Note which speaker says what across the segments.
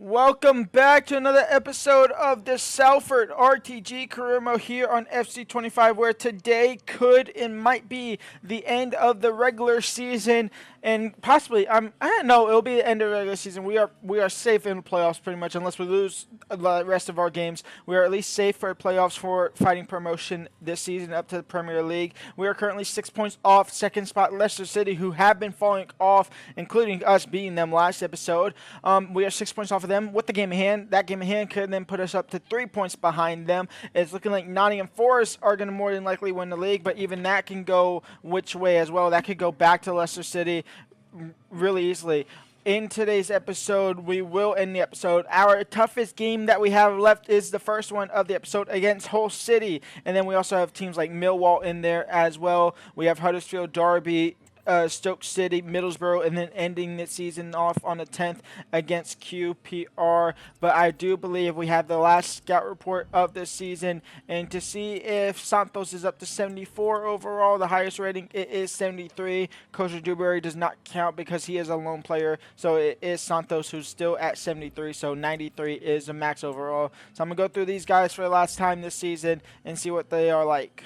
Speaker 1: Welcome back to another episode of the Salford RTG Career Mode here on FC25, where today could and might be the end of the regular season, and possibly I don't know, it'll be the end of the regular season. We are safe in the playoffs pretty much, unless we lose the rest of our games. We are at least safe for playoffs for fighting promotion this season up to the Premier League. We are currently 6 points off second spot Leicester City, who have been falling off, including us beating them last episode. We are 6 points off of them with the game in hand. That game in hand could then put us up to 3 points behind them. It's looking like Nottingham Forest are going to more than likely win the league, but even that can go which way as well. That could go back to Leicester City really easily. In today's episode, we will end the episode. Our toughest game that we have left is the first one of the episode against Hull City, and then we also have teams like Millwall in there as well. We have Huddersfield, Derby, Stoke City, Middlesbrough, and then ending the season off on the 10th against QPR. But I do believe we have the last scout report of the season, and to see if Santos is up to 74 overall, the highest rating, it is 73. Coach Dewberry does not count because he is a lone player, so it is Santos who's still at 73, so 93 is the max overall. So I'm going to go through these guys for the last time this season and see what they are like.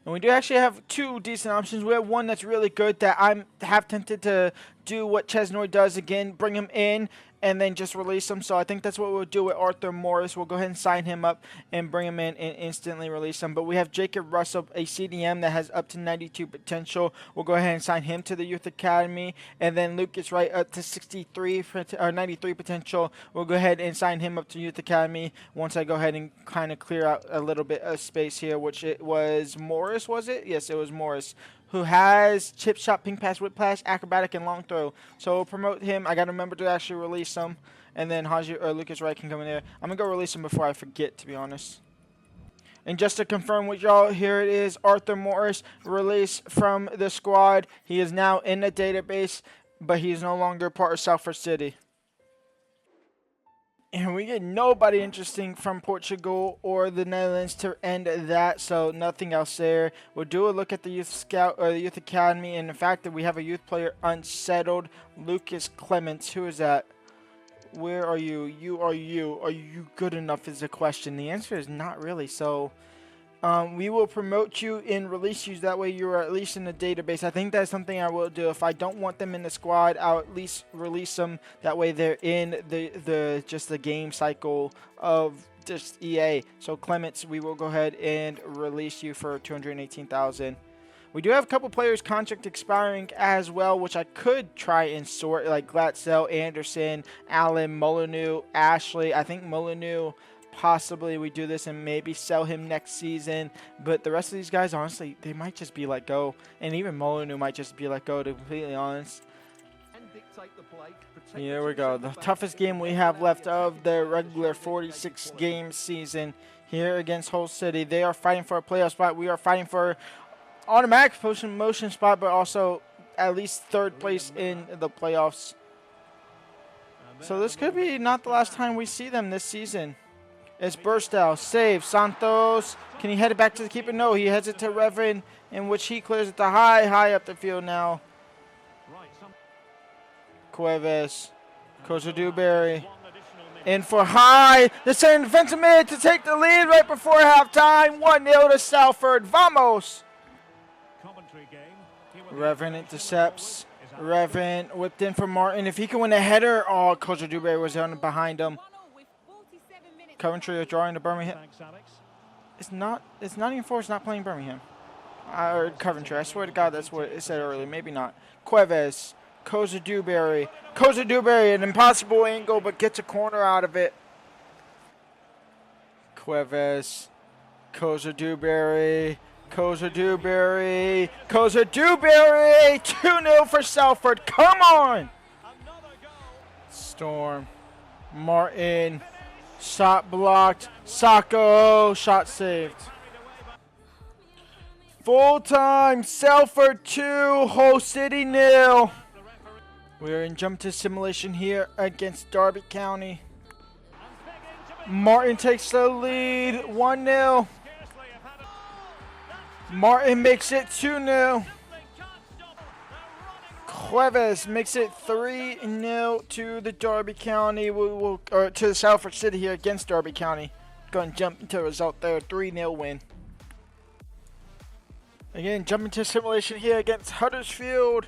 Speaker 1: And we do actually have two decent options. We have one that's really good that I'm half tempted to do what Chesnoy does again, bring him in and then just release him. So I think that's what we'll do with Arthur Morris. We'll go ahead and sign him up and bring him in and instantly release him. But we have Jacob Russell, a CDM that has up to 92 potential. We'll go ahead and sign him to the Youth Academy. And then Lucas Wright up to 63 or 93 potential. We'll go ahead and sign him up to Youth Academy once I go ahead and kind of clear out a little bit of space here, which it was Morris, was it? Yes, it was Morris, who has chip shot, ping pass, whip pass, acrobatic, and long throw. So we'll promote him. I got to remember to actually release him. And then Lucas Wright can come in there. I'm going to go release him before I forget, to be honest. And just to confirm with y'all, here it is. Arthur Morris released from the squad. He is now in the database, but he is no longer part of Salford City. And we get nobody interesting from Portugal or the Netherlands to end that, so nothing else there. We'll do a look at the Youth Scout or the Youth Academy, and the fact that we have a youth player unsettled, Lucas Clements. Who is that? Where are you? You are you. Are you good enough is the question. The answer is not really, so we will promote you and release you. That way you are at least in the database. I think that's something I will do. If I don't want them in the squad, I'll at least release them. That way they're in the game cycle of just EA. So Clements, we will go ahead and release you for 218,000. We do have a couple players contract expiring as well, which I could try and sort, like Glatzel, Anderson, Allen, Molyneux, Ashley. I think Molyneux, possibly we do this and maybe sell him next season, but the rest of these guys, honestly, they might just be let go, and even Molyneux might just be let go, to be completely honest. Here we go, the toughest game we have left of the regular 46 game season here against Hull City. They are fighting for a playoff spot. We are fighting for automatic promotion spot, but also at least third place in the playoffs. So this could be not the last time we see them this season. It's Burstow, save, Santos, can he head it back to the keeper? No, he heads it to Reverend, in which he clears it to high up the field now. Cuevas, Coach Dewberry, in for high, the center defensive mid to take the lead right before halftime, 1-0 to Salford, vamos! Reverend intercepts, Reverend whipped in for Martin, if he can win a header, oh, Coach Dewberry was on behind him. Coventry are drawing to Birmingham. It's Nottingham Forest not playing Birmingham. Or Coventry. I swear to God that's what it said earlier. Maybe not. Cuevas. Koza Dewberry. Koza Dewberry, an impossible angle, but gets a corner out of it. Cuevas. Koza Dewberry. Koza Dewberry. Koza Dewberry. 2-0 for Salford. Come on. Storm. Martin. Shot blocked. Sacco. Shot saved. Full time. Salford 2. Hull City 0. We are in jump to simulation here against Derby County. Martin takes the lead. 1-0. Martin makes it 2-0. Cuevas makes it 3-0 to the Derby County. Or to the Salford City here against Derby County. Go and jump into the result there. 3-0 win. Again, jump into simulation here against Huddersfield.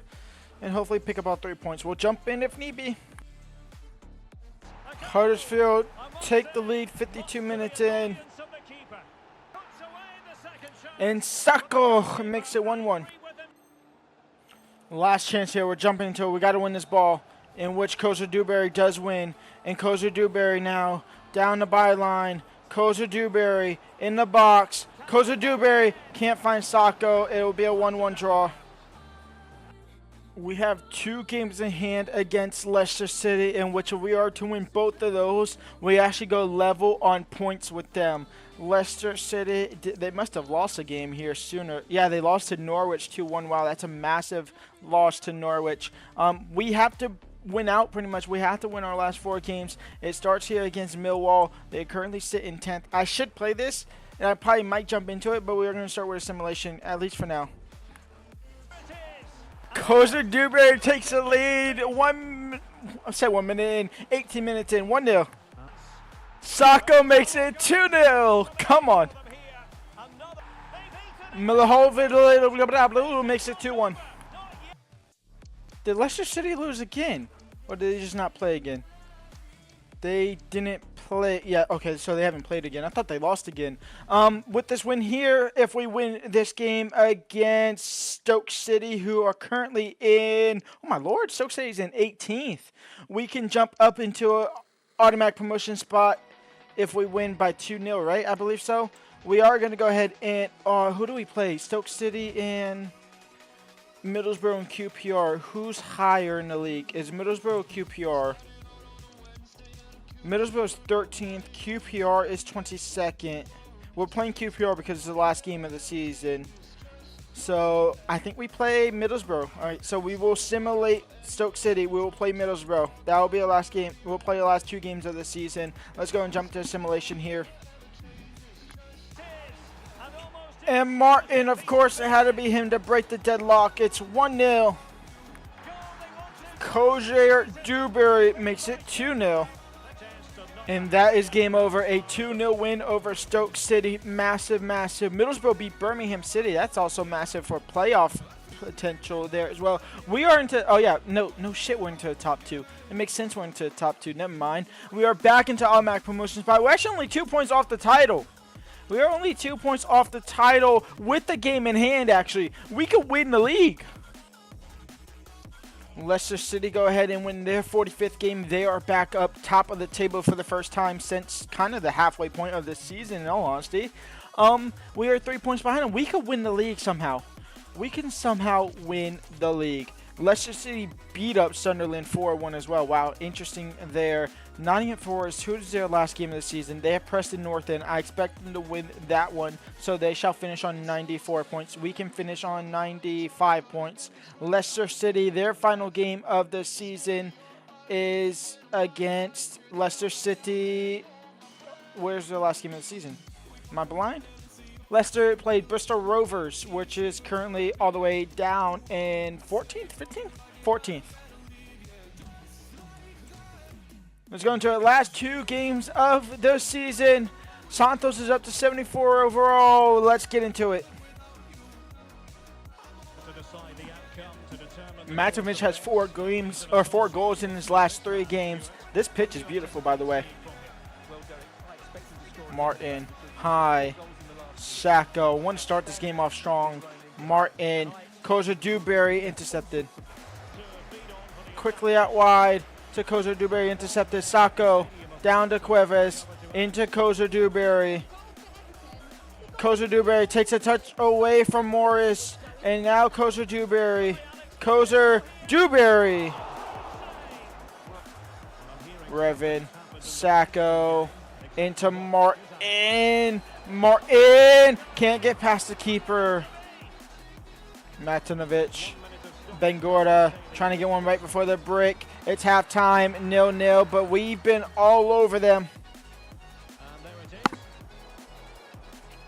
Speaker 1: And hopefully pick up all 3 points. We'll jump in if need be. Huddersfield take the lead 52 minutes in. And Sacco makes it 1-1. Last chance here. We're jumping into it. We got to win this ball. In which Koza Dewberry does win. And Koza Dewberry now down the byline. Koza Dewberry in the box. Koza Dewberry can't find Sacco. It will be a 1-1 draw. We have 2 games in hand against Leicester City, in which we are to win both of those. We actually go level on points with them. Leicester City, they must have lost a game here sooner. Yeah, they lost to Norwich 2-1. Wow, that's a massive loss to Norwich. We have to win out pretty much. We have to win our last 4 games. It starts here against Millwall. They currently sit in 10th. I should play this, and I probably might jump into it, but we're going to start with a simulation, at least for now. Koza Dewberry takes the lead. 1 minute in, 18 minutes in, 1-0. Sacco makes it 2-0. Come on. Milihovic makes it 2-1. Did Leicester City lose again? Or did they just not play again? They didn't play. Yeah, okay, so they haven't played again. I thought they lost again. With this win here, if we win this game against Stoke City, who are currently in, oh my lord, Stoke City's in 18th. We can jump up into an automatic promotion spot if we win by 2-0, right? I believe so. We are going to go ahead and, who do we play? Stoke City and Middlesbrough and QPR. Who's higher in the league? Is Middlesbrough or QPR? Middlesbrough is 13th. QPR is 22nd. We're playing QPR because it's the last game of the season. So I think we play Middlesbrough. All right, so we will simulate Stoke City. We will play Middlesbrough. That will be our last game. We'll play the last 2 games of the season. Let's go and jump to simulation here. And Martin, of course, it had to be him to break the deadlock. It's 1-0. Koza Dewberry makes it 2-0. And that is game over. A 2-0 win over Stoke City. Massive, massive. Middlesbrough beat Birmingham City. That's also massive for playoff potential there as well. We are into, oh yeah, no shit, we're into the top 2. It makes sense we're into the top 2. Never mind. We are back into automatic promotion spot. We're actually only 2 points off the title. We are only 2 points off the title with the game in hand, actually. We could win the league. Leicester City go ahead and win their 45th game. They are back up top of the table for the first time since kind of the halfway point of the season, in all honesty. We are 3 points behind them. We could win the league somehow. We can somehow win the league. Leicester City beat up Sunderland 4-1 as well. Wow, interesting there. Nottingham Forest, who is their last game of the season? They have Preston North End. I expect them to win that one, so they shall finish on 94 points. We can finish on 95 points. Leicester City, their final game of the season is against Leicester City. Where's their last game of the season? Am I blind? Leicester played Bristol Rovers, which is currently all the way down in 14th, 15th? 14th. Let's go into the last 2 games of the season. Santos is up to 74 overall. Let's get into it. Matovic has 4 goals in his last 3 games. This pitch is beautiful, by the way. Martin, high. Sacco, want to start this game off strong. Martin, Koza Dewberry intercepted. Quickly out wide to Koza Dewberry, intercepted. Sacco, down to Cuevas, into Koza Dewberry. Koza Dewberry takes a touch away from Morris, and now Koza Dewberry. Koza Dewberry. Revan, Sacco, into Martin. Martin can't get past the keeper. Matanovic. Bengorda trying to get one right before the break. It's halftime, 0-0, but we've been all over them.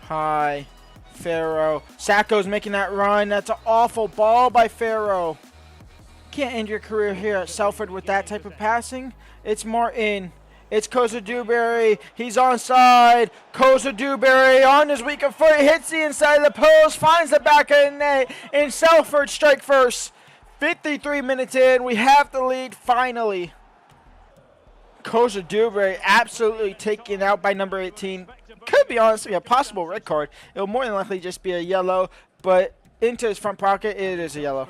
Speaker 1: High. Farrow. Sacco's making that run. That's an awful ball by Farrow. can't end your career here at Salford with that type of passing. It's Martin. It's Koza Dewberry. He's onside. Koza Dewberry on his weaker foot. Hits the inside of the post. Finds the back of the net. And Salford strike first. 53 minutes in. We have the lead finally. Koza Dewberry absolutely taken out by number 18. Could be honestly a possible red card. It will more than likely just be a yellow. But into his front pocket, it is a yellow.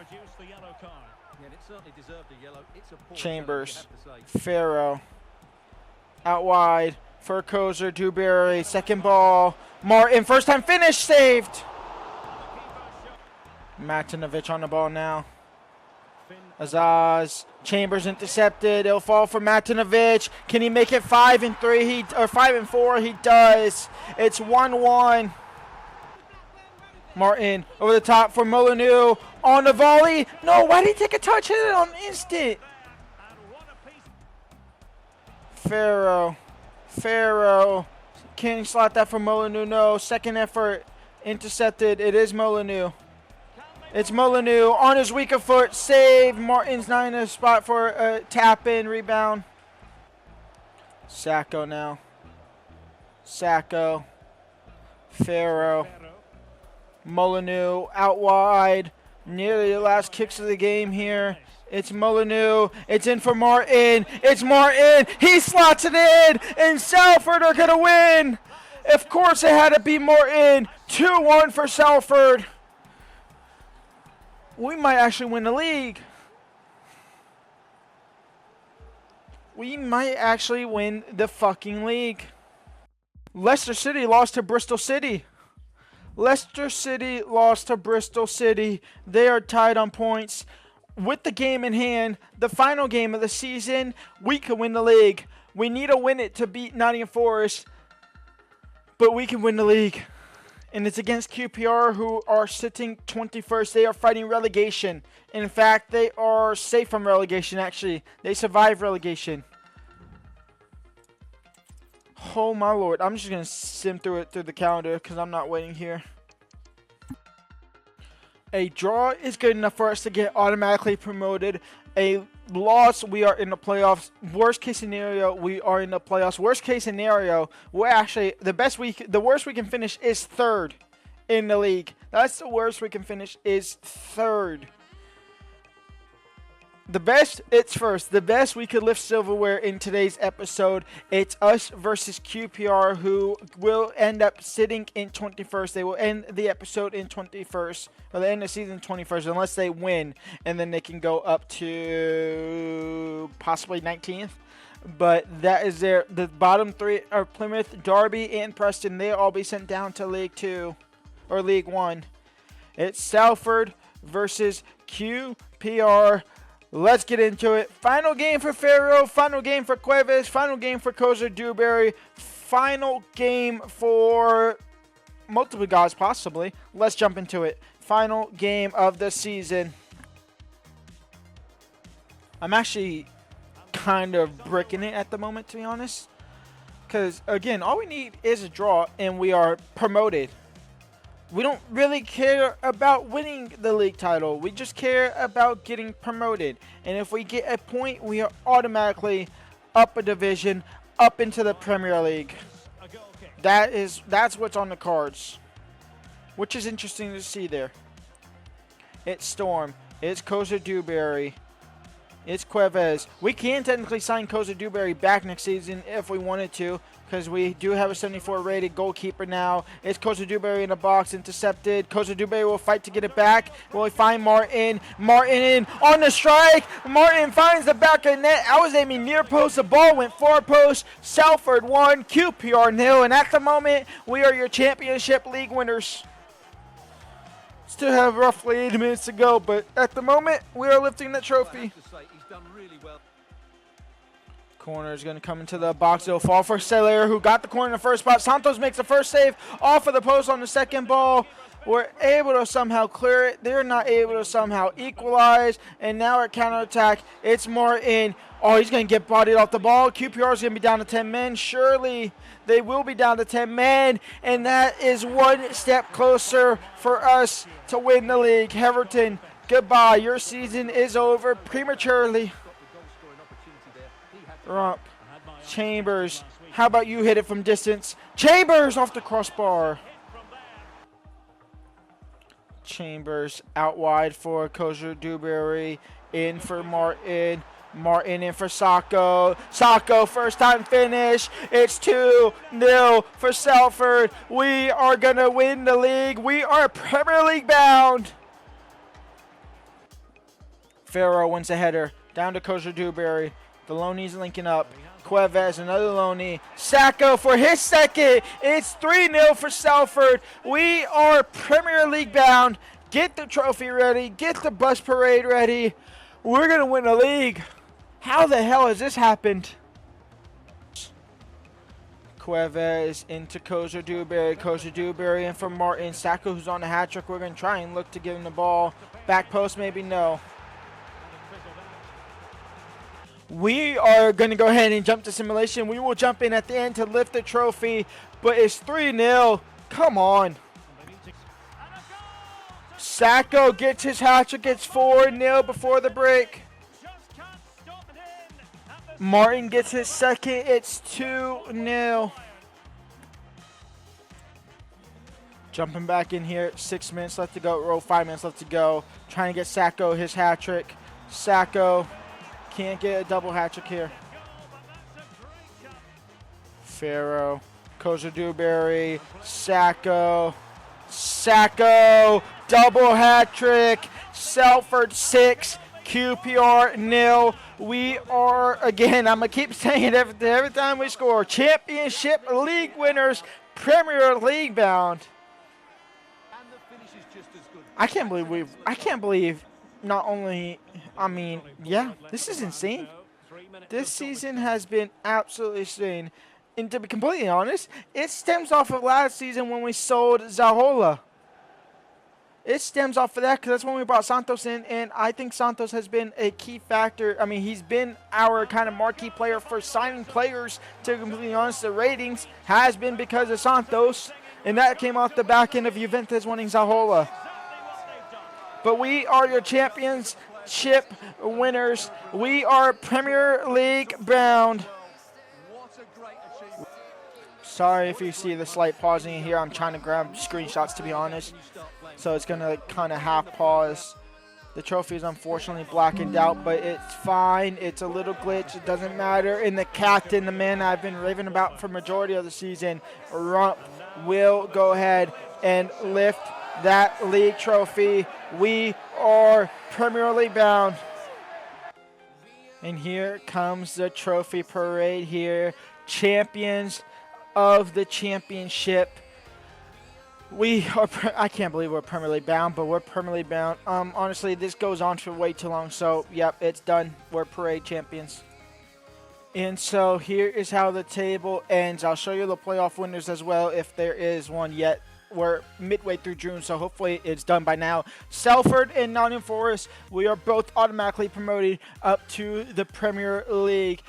Speaker 1: Chambers. Farrow. Out wide for Koza Dewberry. Second ball. Martin, first time finish, saved. Matinovich on the ball now. Azaz. Chambers intercepted. It'll fall for Matinovich. Can he make it 5-3? Or 5-4? He does. It's 1-1. Martin over the top for Molyneux on the volley. No, why did he take a touch? Hit it on instant. Farrow. Can he slot that for Molyneux? No. Second effort. Intercepted. It is Molyneux. It's Molyneux on his weaker foot. Save. Martin's not in a spot for a tap-in rebound. Sacco now. Sacco. Farrow. Molyneux out wide. Nearly the last kicks of the game here. It's Molyneux. It's in for Martin. It's Martin. He slots it in. And Salford are going to win. Of course it had to be Martin. 2-1 for Salford. We might actually win the league. We might actually win the fucking league. Leicester City lost to Bristol City. Leicester City lost to Bristol City. They are tied on points. With the game in hand, the final game of the season, we can win the league. We need to win it to beat Nottingham Forest, but we can win the league. And it's against QPR, who are sitting 21st. They are fighting relegation. In fact, they are safe from relegation, actually. They survived relegation. Oh, my Lord. I'm just going to sim through the calendar because I'm not waiting here. A draw is good enough for us to get automatically promoted. A loss, we are in the playoffs. Worst case scenario, we are in the playoffs. Worst case scenario, we're actually the worst we can finish is third in the league. That's the worst we can finish is third. The best, it's first. The best, we could lift silverware in today's episode. It's us versus QPR, who will end up sitting in 21st. They will end the episode in 21st, or they end the season 21st, unless they win, and then they can go up to possibly 19th. But that is the bottom three are Plymouth, Derby, and Preston. They'll all be sent down to League 2 or League 1. It's Salford versus QPR. Let's get into it. Final game for Farrow. Final game for Cuevas. Final game for Koza Dewberry. Final game for multiple guys, possibly. Let's jump into it. Final game of the season. I'm actually kind of bricking it at the moment, to be honest. Because, again, all we need is a draw, and we are promoted. We don't really care about winning the league title. We just care about getting promoted. And if we get a point, we are automatically up a division, up into the Premier League. That's what's on the cards, which is interesting to see there. It's Storm. It's Koza Dewberry. It's Cuevas. We can technically sign Koza Dewberry back next season if we wanted to, because we do have a 74 rated goalkeeper now. It's Koza Dewberry in the box, intercepted. Koza Dewberry will fight to get it back. Will he find Martin? Martin in on the strike. Martin finds the back of the net. I was aiming near post. The ball went far post. Salford 1, QPR 0. And at the moment, we are your championship league winners. Still have roughly 80 minutes to go, but at the moment, we are lifting the trophy. Corner is going to come into the box. It'll fall for Celer, who got the corner in the first spot. Santos makes the first save off of the post on the second ball. We're able to somehow clear it. They're not able to somehow equalize. And now at counterattack, it's Martin. Oh, he's going to get bodied off the ball. QPR is going to be down to 10 men. Surely they will be down to 10 men. And that is one step closer for us to win the league. Heverton Goodbye. Your season is over prematurely. Rump. Chambers. How about you hit it from distance? Chambers off the crossbar. Chambers out wide for Kosher Dewberry. In for Martin. Martin in for Sacco. Sacco, first time finish. It's 2-0 for Salford. We are going to win the league. We are Premier League bound. Farrow wins a header. Down to Kosher Dewberry. The Loney's linking up. Cuevas, another Loney. Sacco for his second. It's 3-0 for Salford. We are Premier League bound. Get the trophy ready. Get the bus parade ready. We're going to win the league. How the hell has this happened? Cuevas into Kosher Dewberry. Kosher Dewberry in for Martin. Sacco, who's on the hat trick. We're going to try and look to give him the ball. Back post, maybe no. We are going to go ahead and jump to simulation. We will jump in at the end to lift the trophy, but it's 3-0. Come on. Sacco gets his hat trick. It's 4-0 before the break. Martin gets his second. It's 2-0. Jumping back in here. 6 minutes left to go. Or 5 minutes left to go. Trying to get Sacco his hat trick. Sacco can't get a double hat trick here. Farrow. Kosher Dewberry. Sacco. Sacco. Double hat trick. Salford 6. QPR 0. We are, again, I'm going to keep saying it every time we score. Championship League winners. Premier League bound. I can't believe not only, yeah, this is insane. This season has been absolutely insane. And to be completely honest, it stems off of last season when we sold Zahola. It stems off of that because that's when we brought Santos in, and I think Santos has been a key factor. I mean, he's been our kind of marquee player for signing players. To be completely honest, the ratings has been because of Santos, and that came off the back end of Juventus winning Zahola. But we are your championship winners. We are Premier League bound. Sorry if you see the slight pausing here. I'm trying to grab screenshots, to be honest. So it's going to kind of half pause. The trophy is unfortunately blackened out, but it's fine. It's a little glitch. It doesn't matter. And the captain, the man I've been raving about for majority of the season, Rump, will go ahead and lift that league trophy. We are Premier League bound. And here comes the trophy parade here. Champions of the championship. We are, I can't believe we're Premier League bound, but we're Premier League bound. Honestly, this goes on for way too long, so yep, it's done. We're parade champions. And so here is how the table ends. I'll show you the playoff winners as well if there is one yet. We're midway through June, so hopefully it's done by now. Salford and Nottingham Forest, we are both automatically promoted up to the Premier League.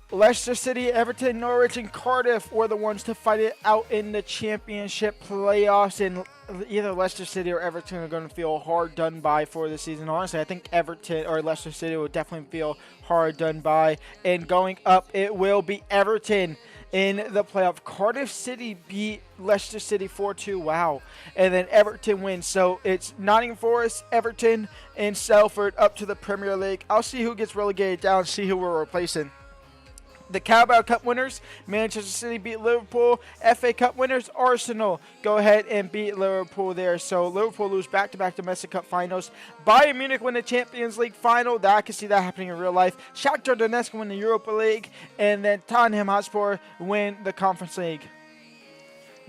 Speaker 1: Leicester City, Everton, Norwich, and Cardiff were the ones to fight it out in the championship playoffs, and either Leicester City or Everton are going to feel hard done by for the season. Honestly, I think Everton or Leicester City will definitely feel hard done by, and going up, it will be Everton in the playoff. Cardiff City beat Leicester City 4-2. Wow. And then Everton wins. So it's Nottingham Forest, Everton, and Salford up to the Premier League. I'll see who gets relegated down, see who we're replacing. The Carabao Cup winners, Manchester City beat Liverpool. FA Cup winners, Arsenal go ahead and beat Liverpool there. So Liverpool lose back-to-back domestic cup finals. Bayern Munich win the Champions League final. I can see that happening in real life. Shakhtar Donetsk win the Europa League. And then Tottenham Hotspur win the Conference League.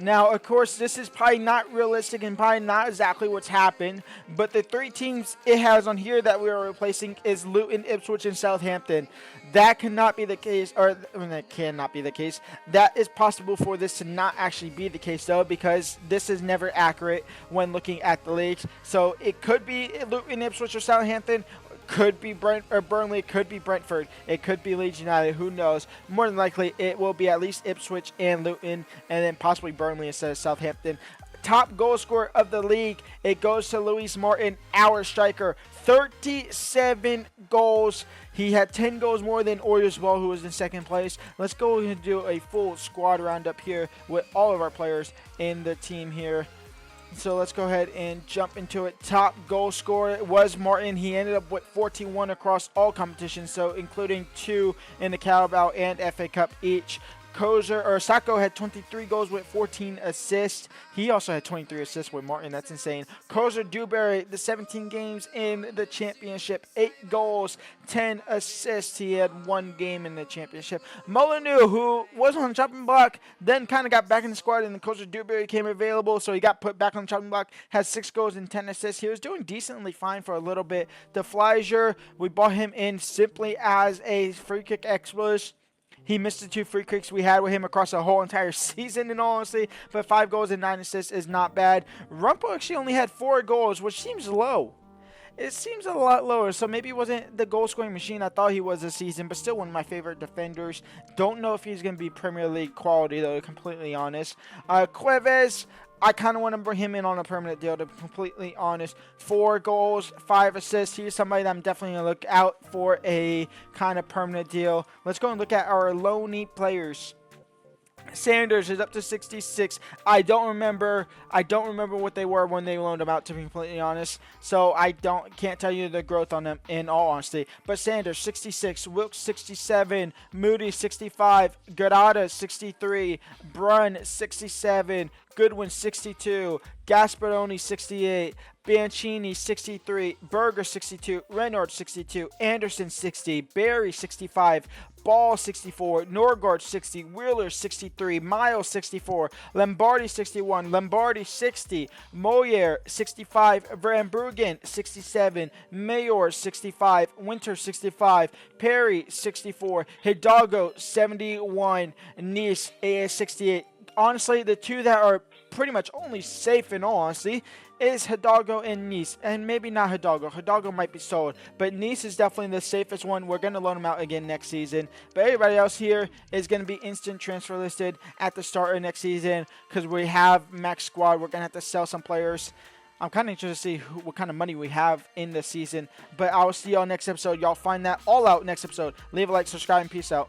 Speaker 1: Now, of course, this is probably not realistic and probably not exactly what's happened, but the three teams it has on here that we are replacing is Luton, Ipswich, and Southampton. That cannot be the case, or that cannot be the case. That is possible for this to not actually be the case, though, because this is never accurate when looking at the leagues. So it could be Luton, Ipswich, or Southampton. Could be Burnley, could be Brentford, it could be Leeds United, who knows. More than likely, it will be at least Ipswich and Luton, and then possibly Burnley instead of Southampton. top goal scorer of the league, it goes to Luis Martin, our striker. 37 goals. He had 10 goals more than Oyarzabal, who was in second place. Let's go and do a full squad roundup here with all of our players in the team here. So let's go ahead and jump into it. Top goal scorer was Martin. He ended up with 41 across all competitions, so including 2 in the Carabao and FA Cup each. Sacco had 23 goals with 14 assists. He also had 23 assists with Martin. That's insane. Kozer Dewberry, the 17 games in the championship, 8 goals, 10 assists. He had 1 game in the championship. Molyneux, who was on the chopping block, then kind of got back in the squad, and then Kozer Dewberry came available, so he got put back on the chopping block, has 6 goals and 10 assists. He was doing decently fine for a little bit. De Fleischer, we bought him in simply as a free kick exploit. He missed the 2 free kicks we had with him across the whole entire season, in all honesty. But 5 goals and 9 assists is not bad. Rumpo actually only had 4 goals, which seems low. It seems a lot lower, so maybe he wasn't the goal-scoring machine I thought he was this season, but still one of my favorite defenders. Don't know if he's going to be Premier League quality, though, to be completely honest. Cuevas, I kind of want to bring him in on a permanent deal, to be completely honest. 4 goals, 5 assists. He's somebody that I'm definitely going to look out for a kind of permanent deal. Let's go and look at our loanee players. Sanders is up to 66. I don't remember what they were when they loaned him out, to be completely honest. So I can't tell you the growth on them, in all honesty. But Sanders 66, Wilkes 67, Moody 65, Garada 63, Brunn 67, Goodwin 62, Gasparoni 68, Bianchini 63, Berger 62, Renard 62, Anderson 60, Barry 65, Ball 64, Norgard 60, Wheeler 63, Miles 64, Lombardi 61, Lombardi 60, Moyer 65, Van Bruggen 67, Mayor 65, Winter 65, Perry 64, Hidalgo 71, Nice 68. Honestly, the 2 that are pretty much only safe, in all honesty, is Hidalgo and Nice. And maybe not Hidalgo. Hidalgo might be sold. But Nice is definitely the safest one. We're going to loan him out again next season. But everybody else here is going to be instant transfer listed at the start of next season, because we have max squad. We're going to have to sell some players. I'm kind of interested to see what kind of money we have in the season. But I will see y'all next episode. Y'all find that all out next episode. Leave a like, subscribe, and peace out.